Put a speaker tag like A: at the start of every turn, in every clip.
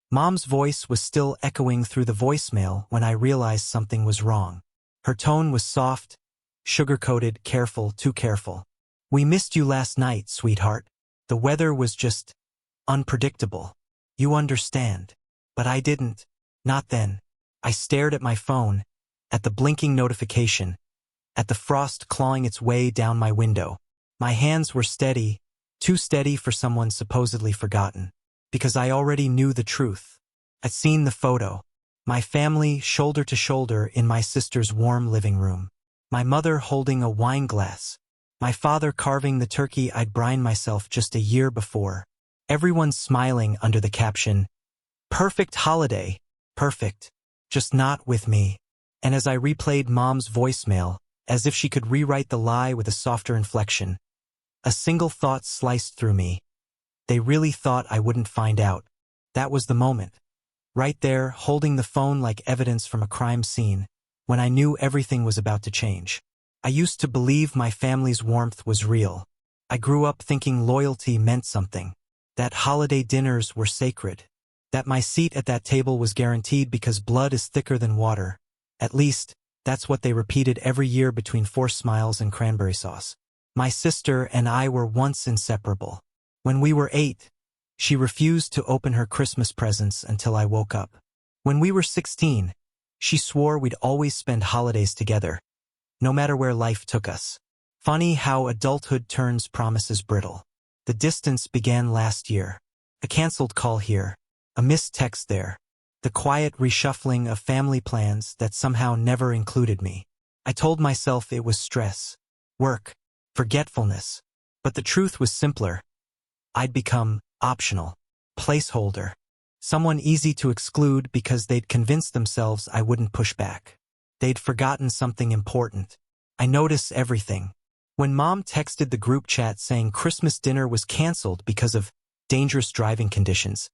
A: Mom's voice was still echoing through the voicemail when I realized something was wrong. Her tone was soft, sugar-coated, careful, too careful. "We missed you last night, sweetheart. The weather was just unpredictable. You understand." But I didn't. Not then. I stared at my phone, at the blinking notification, at the frost clawing its way down my window. My hands were steady, too steady for someone supposedly forgotten. Because I already knew the truth. I'd seen the photo. My family shoulder to shoulder in my sister's warm living room. My mother holding a wine glass. My father carving the turkey I'd brined myself just a year before. Everyone smiling under the caption, "Perfect holiday, perfect, just not with me." And as I replayed Mom's voicemail, as if she could rewrite the lie with a softer inflection, a single thought sliced through me. They really thought I wouldn't find out. That was the moment. Right there, holding the phone like evidence from a crime scene, when I knew everything was about to change. I used to believe my family's warmth was real. I grew up thinking loyalty meant something. That holiday dinners were sacred. That my seat at that table was guaranteed because blood is thicker than water. At least, that's what they repeated every year between forced smiles and cranberry sauce. My sister and I were once inseparable. When we were 8, she refused to open her Christmas presents until I woke up. When we were 16, she swore we'd always spend holidays together, no matter where life took us. Funny how adulthood turns promises brittle. The distance began last year. A canceled call here, a missed text there, the quiet reshuffling of family plans that somehow never included me. I told myself it was stress, work, forgetfulness, but the truth was simpler. I'd become optional, placeholder, someone easy to exclude because they'd convinced themselves I wouldn't push back. They'd forgotten something important. I notice everything. When Mom texted the group chat saying Christmas dinner was canceled because of dangerous driving conditions,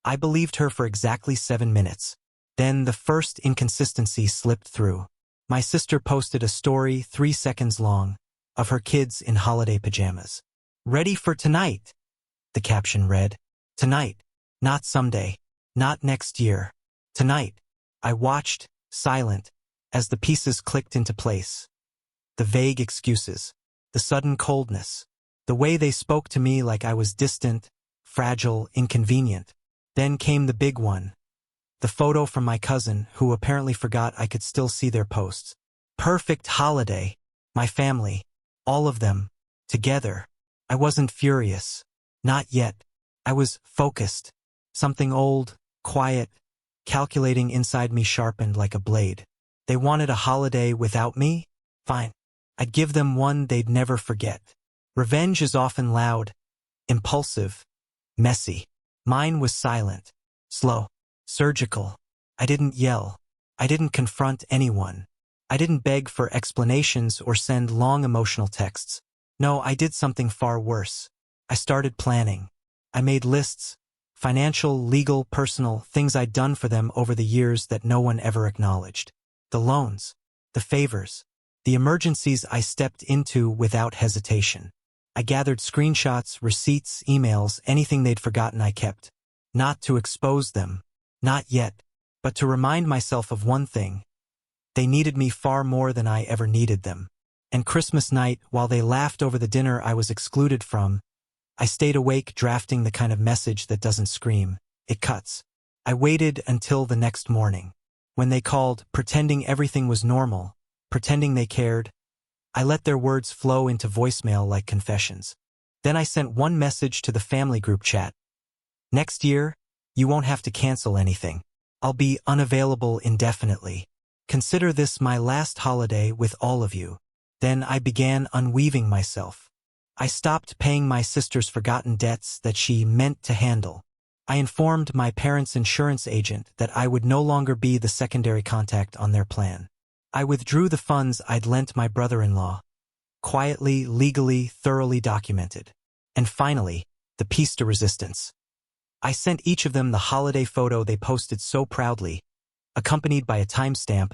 A: I believed her for exactly 7 minutes. Then the first inconsistency slipped through. My sister posted a story 3 seconds long of her kids in holiday pajamas. "Ready for tonight," the caption read. Tonight, not someday, not next year. Tonight. I watched, silent, as the pieces clicked into place. The vague excuses, the sudden coldness, the way they spoke to me like I was distant, fragile, inconvenient. Then came the big one. The photo from my cousin, who apparently forgot I could still see their posts. Perfect holiday. My family. All of them. Together. I wasn't furious. Not yet. I was focused. Something old, quiet, calculating inside me sharpened like a blade. They wanted a holiday without me? Fine. I'd give them one they'd never forget. Revenge is often loud, impulsive, messy. Mine was silent, slow, surgical. I didn't yell. I didn't confront anyone. I didn't beg for explanations or send long emotional texts. No, I did something far worse. I started planning. I made lists, financial, legal, personal, things I'd done for them over the years that no one ever acknowledged. The loans, the favors, the emergencies I stepped into without hesitation. I gathered screenshots, receipts, emails, anything they'd forgotten I kept. Not to expose them, not yet, but to remind myself of one thing. They needed me far more than I ever needed them. And Christmas night, while they laughed over the dinner I was excluded from, I stayed awake drafting the kind of message that doesn't scream, it cuts. I waited until the next morning. When they called, pretending everything was normal, pretending they cared, I let their words flow into voicemail like confessions. Then I sent one message to the family group chat. Next year, you won't have to cancel anything. I'll be unavailable indefinitely. Consider this my last holiday with all of you. Then I began unweaving myself. I stopped paying my sister's forgotten debts that she meant to handle. I informed my parents' insurance agent that I would no longer be the secondary contact on their plan. I withdrew the funds I'd lent my brother-in-law. Quietly, legally, thoroughly documented. And finally, the piece de resistance. I sent each of them the holiday photo they posted so proudly, accompanied by a timestamp,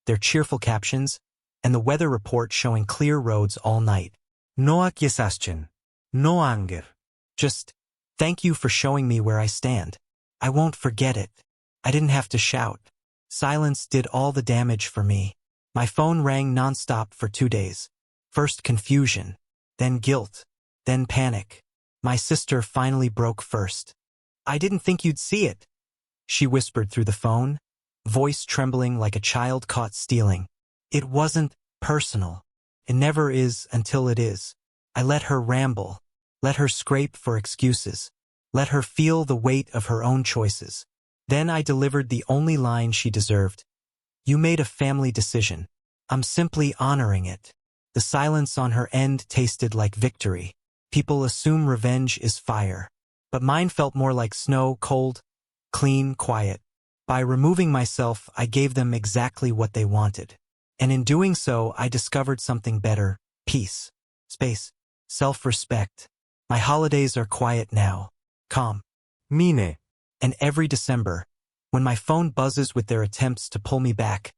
A: their cheerful captions, and the weather report showing clear roads all night. No accusation, no anger. Just, thank you for showing me where I stand. I won't forget it. I didn't have to shout. Silence did all the damage for me. My phone rang nonstop for 2 days. First confusion, then guilt, then panic. My sister finally broke first. I didn't think you'd see it, she whispered through the phone, voice trembling like a child caught stealing. It wasn't personal. It never is until it is. I let her ramble, let her scrape for excuses, let her feel the weight of her own choices. Then I delivered the only line she deserved. You made a family decision. I'm simply honoring it. The silence on her end tasted like victory. People assume revenge is fire, but mine felt more like snow, cold, clean, quiet. By removing myself, I gave them exactly what they wanted. And in doing so, I discovered something better: peace, space, self-respect. My holidays are quiet now, calm.
B: Mine.
A: And every December, when my phone buzzes with their attempts to pull me back,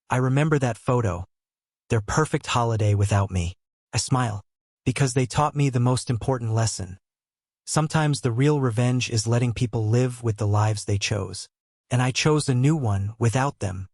A: I remember that photo, their perfect holiday without me. I smile, because they taught me the most important lesson. Sometimes the real revenge is letting people live with the lives they chose. And I chose a new one without them.